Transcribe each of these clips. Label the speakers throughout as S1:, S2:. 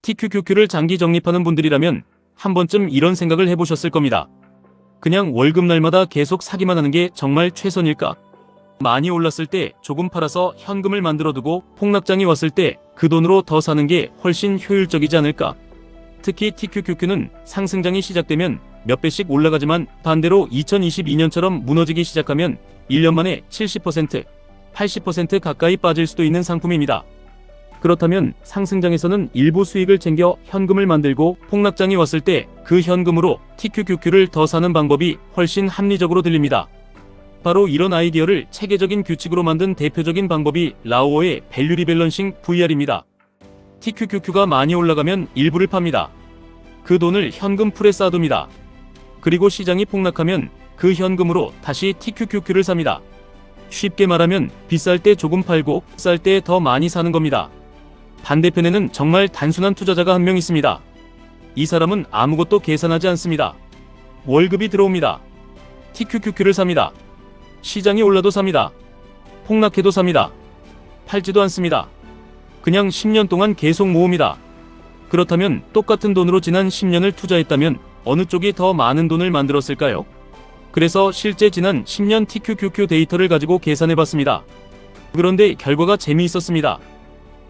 S1: TQQQ를 장기 적립하는 분들이라면 한 번쯤 이런 생각을 해보셨을 겁니다. 그냥 월급날마다 계속 사기만 하는 게 정말 최선일까? 많이 올랐을 때 조금 팔아서 현금을 만들어두고 폭락장이 왔을 때 그 돈으로 더 사는 게 훨씬 효율적이지 않을까? 특히 TQQQ는 상승장이 시작되면 몇 배씩 올라가지만 반대로 2022년처럼 무너지기 시작하면 1년 만에 70%, 80% 가까이 빠질 수도 있는 상품입니다. 그렇다면 상승장에서는 일부 수익을 챙겨 현금을 만들고 폭락장이 왔을 때 그 현금으로 TQQQ를 더 사는 방법이 훨씬 합리적으로 들립니다. 바로 이런 아이디어를 체계적인 규칙으로 만든 대표적인 방법이 라오어의 밸류 리밸런싱 VR입니다. TQQQ가 많이 올라가면 일부를 팝니다. 그 돈을 현금 풀에 쌓아둡니다. 그리고 시장이 폭락하면 그 현금으로 다시 TQQQ를 삽니다. 쉽게 말하면 비쌀 때 조금 팔고 쌀 때 더 많이 사는 겁니다. 반대편에는 정말 단순한 투자자가 한 명 있습니다. 이 사람은 아무것도 계산하지 않습니다. 월급이 들어옵니다. TQQQ를 삽니다. 시장이 올라도 삽니다. 폭락해도 삽니다. 팔지도 않습니다. 그냥 10년 동안 계속 모읍니다. 그렇다면 똑같은 돈으로 지난 10년을 투자했다면 어느 쪽이 더 많은 돈을 만들었을까요? 그래서 실제 지난 10년 TQQQ 데이터를 가지고 계산해봤습니다. 그런데 결과가 재미있었습니다.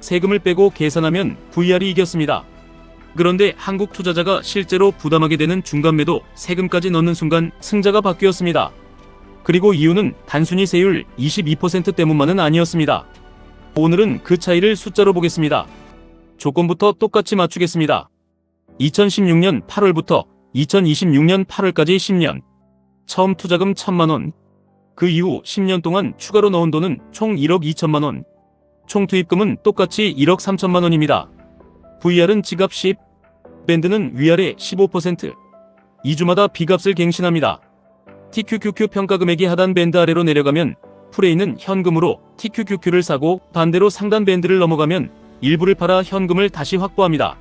S1: 세금을 빼고 계산하면 VR이 이겼습니다. 그런데 한국 투자자가 실제로 부담하게 되는 중간매도 세금까지 넣는 순간 승자가 바뀌었습니다. 그리고 이유는 단순히 세율 22% 때문만은 아니었습니다. 오늘은 그 차이를 숫자로 보겠습니다. 조건부터 똑같이 맞추겠습니다. 2016년 8월부터 2026년 8월까지 10년. 처음 투자금 1000만원. 그 이후 10년 동안 추가로 넣은 돈은 총 1억 2천만원. 총 투입금은 똑같이 1억 3천만원입니다. VR은 지갑 10, 밴드는 위아래 15%. 2주마다 B값을 갱신합니다. TQQQ 평가 금액이 하단 밴드 아래로 내려가면 프레이는 현금으로 TQQQ를 사고 반대로 상단 밴드를 넘어가면 일부를 팔아 현금을 다시 확보합니다.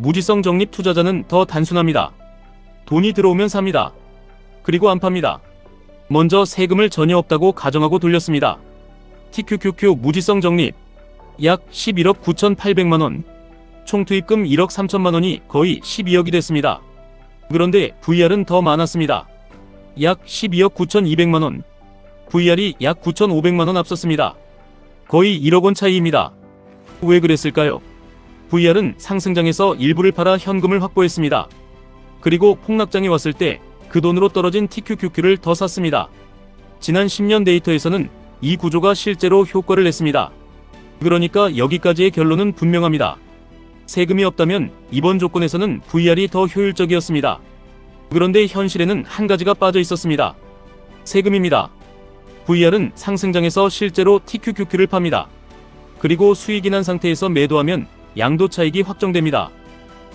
S1: 무지성 적립 투자자는 더 단순합니다. 돈이 들어오면 삽니다. 그리고 안 팝니다. 먼저 세금을 전혀 없다고 가정하고 돌렸습니다. TQQQ 무지성 적립 약 11억 9,800만원. 총 투입금 1억 3천만원이 거의 12억이 됐습니다. 그런데 VR은 더 많았습니다. 약 12억 9,200만원. VR이 약 9,500만원 앞섰습니다. 거의 1억원 차이입니다. 왜 그랬을까요? VR은 상승장에서 일부를 팔아 현금을 확보했습니다. 그리고 폭락장이 왔을 때 그 돈으로 떨어진 TQQQ를 더 샀습니다. 지난 10년 데이터에서는 이 구조가 실제로 효과를 냈습니다. 그러니까 여기까지의 결론은 분명합니다. 세금이 없다면 이번 조건에서는 VR이 더 효율적이었습니다. 그런데 현실에는 한 가지가 빠져 있었습니다. 세금입니다. VR은 상승장에서 실제로 TQQQ를 팝니다. 그리고 수익이 난 상태에서 매도하면 양도 차익이 확정됩니다.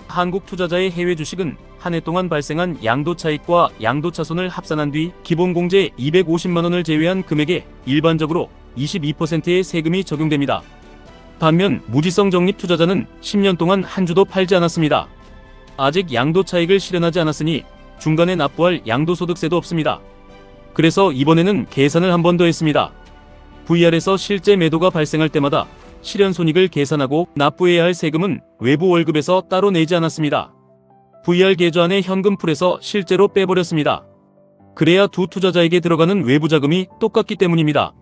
S1: 한국 투자자의 해외 주식은 한 해 동안 발생한 양도 차익과 양도 차손을 합산한 뒤 기본 공제 250만원을 제외한 금액에 일반적으로 22%의 세금이 적용됩니다. 반면 무지성 적립 투자자는 10년 동안 한 주도 팔지 않았습니다. 아직 양도 차익을 실현하지 않았으니 중간에 납부할 양도소득세도 없습니다. 그래서 이번에는 계산을 한 번 더 했습니다. VR에서 실제 매도가 발생할 때마다 실현 손익을 계산하고 납부해야 할 세금은 외부 월급에서 따로 내지 않았습니다. VR 계좌 안의 현금 풀에서 실제로 빼버렸습니다. 그래야 두 투자자에게 들어가는 외부 자금이 똑같기 때문입니다.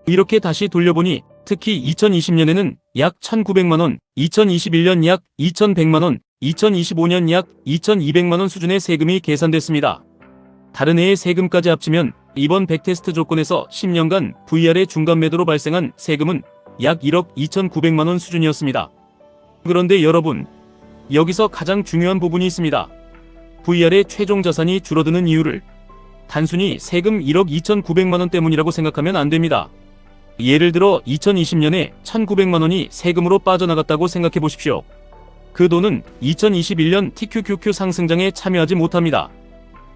S1: 이렇게 다시 돌려보니 특히 2020년에는 약 1,900만원, 2021년 약 2,100만원, 2025년 약 2,200만원 수준의 세금이 계산됐습니다. 다른 해의 세금까지 합치면 이번 백테스트 조건에서 10년간 VR의 중간 매도로 발생한 세금은 약 1억 2,900만원 수준이었습니다. 그런데 여러분, 여기서 가장 중요한 부분이 있습니다. VR의 최종 자산이 줄어드는 이유를 단순히 세금 1억 2,900만원 때문이라고 생각하면 안 됩니다. 예를 들어 2020년에 1,900만원이 세금으로 빠져나갔다고 생각해 보십시오. 그 돈은 2021년 TQQQ 상승장에 참여하지 못합니다.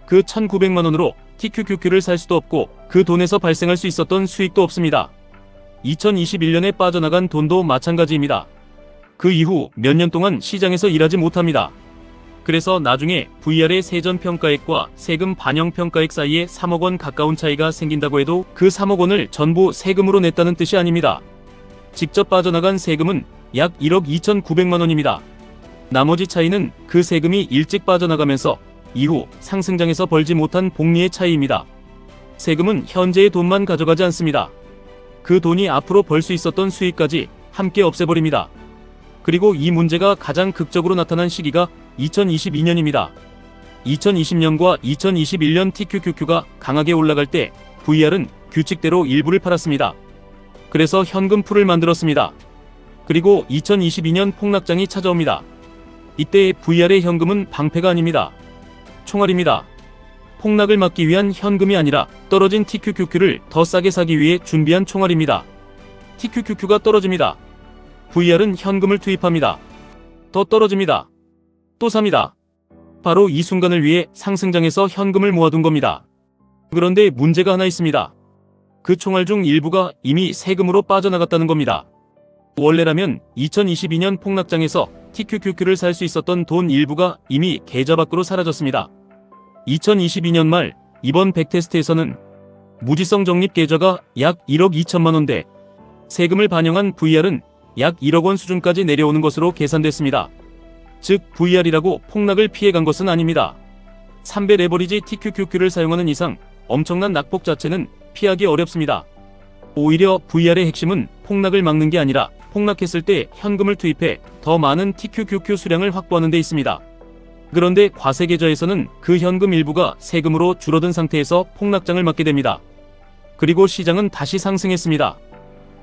S1: 그 1,900만원으로 TQQQ를 살 수도 없고 그 돈에서 발생할 수 있었던 수익도 없습니다. 2021년에 빠져나간 돈도 마찬가지입니다. 그 이후 몇 년 동안 시장에서 일하지 못합니다. 그래서 나중에 VR의 세전평가액과 세금 반영평가액 사이에 3억원 가까운 차이가 생긴다고 해도 그 3억원을 전부 세금으로 냈다는 뜻이 아닙니다. 직접 빠져나간 세금은 약 1억 2,900만원입니다. 나머지 차이는 그 세금이 일찍 빠져나가면서 이후 상승장에서 벌지 못한 복리의 차이입니다. 세금은 현재의 돈만 가져가지 않습니다. 그 돈이 앞으로 벌 수 있었던 수익까지 함께 없애버립니다. 그리고 이 문제가 가장 극적으로 나타난 시기가 2022년입니다. 2020년과 2021년 TQQQ가 강하게 올라갈 때 VR은 규칙대로 일부를 팔았습니다. 그래서 현금 풀을 만들었습니다. 그리고 2022년 폭락장이 찾아옵니다. 이때 VR의 현금은 방패가 아닙니다. 총알입니다. 폭락을 막기 위한 현금이 아니라 떨어진 TQQQ를 더 싸게 사기 위해 준비한 총알입니다. TQQQ가 떨어집니다. VR은 현금을 투입합니다. 더 떨어집니다. 또 삽니다. 바로 이 순간을 위해 상승장에서 현금을 모아둔 겁니다. 그런데 문제가 하나 있습니다. 그 총알 중 일부가 이미 세금으로 빠져나갔다는 겁니다. 원래라면 2022년 폭락장에서 TQQQ를 살 수 있었던 돈 일부가 이미 계좌 밖으로 사라졌습니다. 2022년 말 이번 백테스트에서는 무지성 적립 계좌가 약 1억 2천만 원대, 세금을 반영한 VR은 약 1억 원 수준까지 내려오는 것으로 계산됐습니다. 즉 VR이라고 폭락을 피해간 것은 아닙니다. 3배 레버리지 TQQQ를 사용하는 이상 엄청난 낙폭 자체는 피하기 어렵습니다. 오히려 VR의 핵심은 폭락을 막는 게 아니라 폭락했을 때 현금을 투입해 더 많은 TQQQ 수량을 확보하는 데 있습니다. 그런데 과세 계좌에서는 그 현금 일부가 세금으로 줄어든 상태에서 폭락장을 맞게 됩니다. 그리고 시장은 다시 상승했습니다.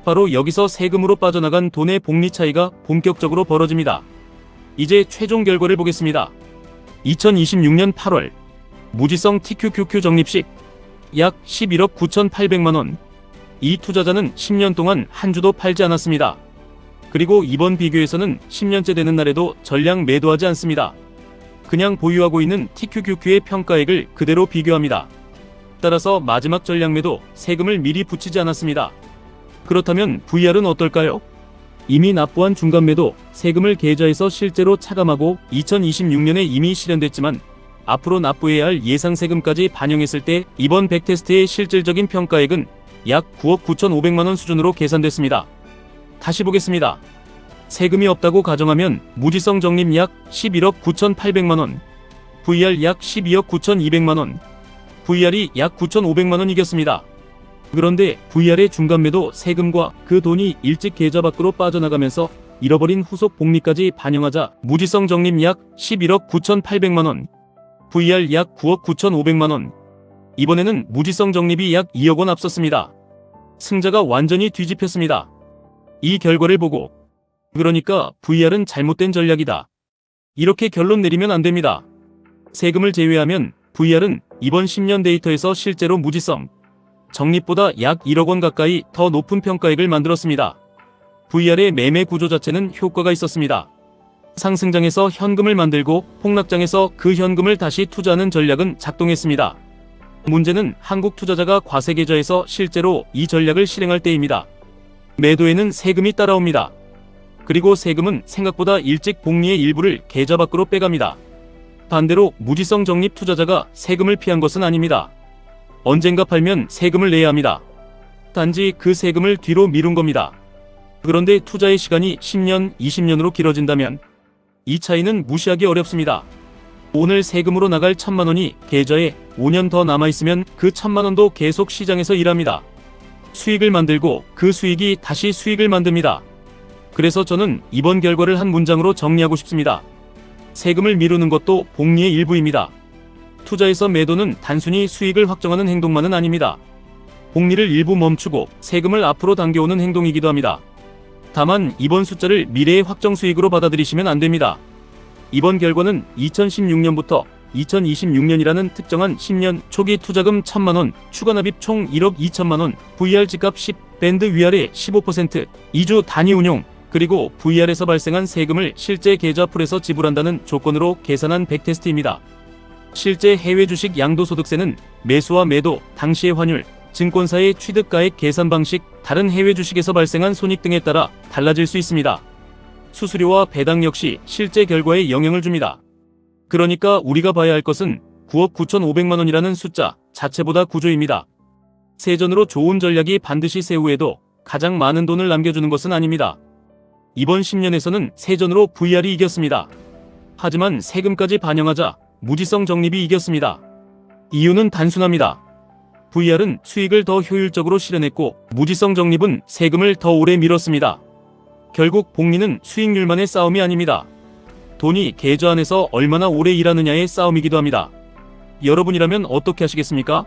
S1: 바로 여기서 세금으로 빠져나간 돈의 복리 차이가 본격적으로 벌어집니다. 이제 최종 결과를 보겠습니다. 2026년 8월 무지성 TQQQ 적립식 약 11억 9,800만원. 이 투자자는 10년 동안 한 주도 팔지 않았습니다. 그리고 이번 비교에서는 10년째 되는 날에도 전량 매도하지 않습니다. 그냥 보유하고 있는 TQQQ의 평가액을 그대로 비교합니다. 따라서 마지막 전량 매도 세금을 미리 붙이지 않았습니다. 그렇다면 VR은 어떨까요? 이미 납부한 중간 매도 세금을 계좌에서 실제로 차감하고 2026년에 이미 실현됐지만 앞으로 납부해야 할 예상 세금까지 반영했을 때 이번 백테스트의 실질적인 평가액은 약 9억 9,500만원 수준으로 계산됐습니다. 다시 보겠습니다. 세금이 없다고 가정하면 무지성 적립 약 11억 9,800만원, VR 약 12억 9,200만원, VR이 약 9,500만원 이겼습니다. 그런데 VR의 중간 매도 세금과 그 돈이 일찍 계좌 밖으로 빠져나가면서 잃어버린 후속 복리까지 반영하자 무지성 적립 약 11억 9,800만원, VR 약 9억 9,500만원. 이번에는 무지성 적립이 약 2억 원 앞섰습니다. 승자가 완전히 뒤집혔습니다. 이 결과를 보고 그러니까 VR은 잘못된 전략이다, 이렇게 결론 내리면 안 됩니다. 세금을 제외하면 VR은 이번 10년 데이터에서 실제로 무지성 적립보다 약 1억 원 가까이 더 높은 평가액을 만들었습니다. VR의 매매 구조 자체는 효과가 있었습니다. 상승장에서 현금을 만들고 폭락장에서 그 현금을 다시 투자하는 전략은 작동했습니다. 문제는 한국 투자자가 과세 계좌에서 실제로 이 전략을 실행할 때입니다. 매도에는 세금이 따라옵니다. 그리고 세금은 생각보다 일찍 복리의 일부를 계좌 밖으로 빼갑니다. 반대로 무지성 적립 투자자가 세금을 피한 것은 아닙니다. 언젠가 팔면 세금을 내야 합니다. 단지 그 세금을 뒤로 미룬 겁니다. 그런데 투자의 시간이 10년, 20년으로 길어진다면 이 차이는 무시하기 어렵습니다. 오늘 세금으로 나갈 1,000만 원이 계좌에 5년 더 남아있으면 그 1,000만 원도 계속 시장에서 일합니다. 수익을 만들고 그 수익이 다시 수익을 만듭니다. 그래서 저는 이번 결과를 한 문장으로 정리하고 싶습니다. 세금을 미루는 것도 복리의 일부입니다. 투자에서 매도는 단순히 수익을 확정하는 행동만은 아닙니다. 복리를 일부 멈추고 세금을 앞으로 당겨오는 행동이기도 합니다. 다만 이번 숫자를 미래의 확정 수익으로 받아들이시면 안 됩니다. 이번 결과는 2016년부터 2026년이라는 특정한 10년 초기 투자금 1,000만 원, 추가 납입 총 1억 2천만 원, VR 집값 10, 밴드 위아래 15%, 2주 단위 운용, 그리고 VR에서 발생한 세금을 실제 계좌 풀에서 지불한다는 조건으로 계산한 백테스트입니다. 실제 해외 주식 양도소득세는 매수와 매도, 당시의 환율, 증권사의 취득가액 계산 방식, 다른 해외 주식에서 발생한 손익 등에 따라 달라질 수 있습니다. 수수료와 배당 역시 실제 결과에 영향을 줍니다. 그러니까 우리가 봐야 할 것은 9억 9,500만 원이라는 숫자 자체보다 구조입니다. 세전으로 좋은 전략이 반드시 세후에도 가장 많은 돈을 남겨주는 것은 아닙니다. 이번 10년에서는 세전으로 VR이 이겼습니다. 하지만 세금까지 반영하자 무지성 적립이 이겼습니다. 이유는 단순합니다. VR은 수익을 더 효율적으로 실현했고 무지성 적립은 세금을 더 오래 미뤘습니다. 결국 복리는 수익률만의 싸움이 아닙니다. 돈이 계좌 안에서 얼마나 오래 일하느냐의 싸움이기도 합니다. 여러분이라면 어떻게 하시겠습니까?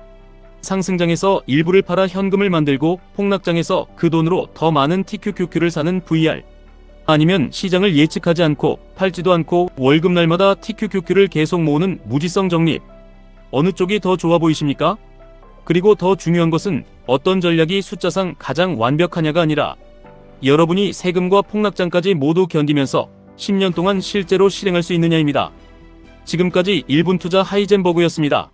S1: 상승장에서 일부를 팔아 현금을 만들고 폭락장에서 그 돈으로 더 많은 TQQQ를 사는 VR. 아니면 시장을 예측하지 않고 팔지도 않고 월급날마다 TQQQ를 계속 모으는 무지성 적립. 어느 쪽이 더 좋아 보이십니까? 그리고 더 중요한 것은 어떤 전략이 숫자상 가장 완벽하냐가 아니라 여러분이 세금과 폭락장까지 모두 견디면서 10년 동안 실제로 실행할 수 있느냐입니다. 지금까지 1분 투자 하이젠버그였습니다.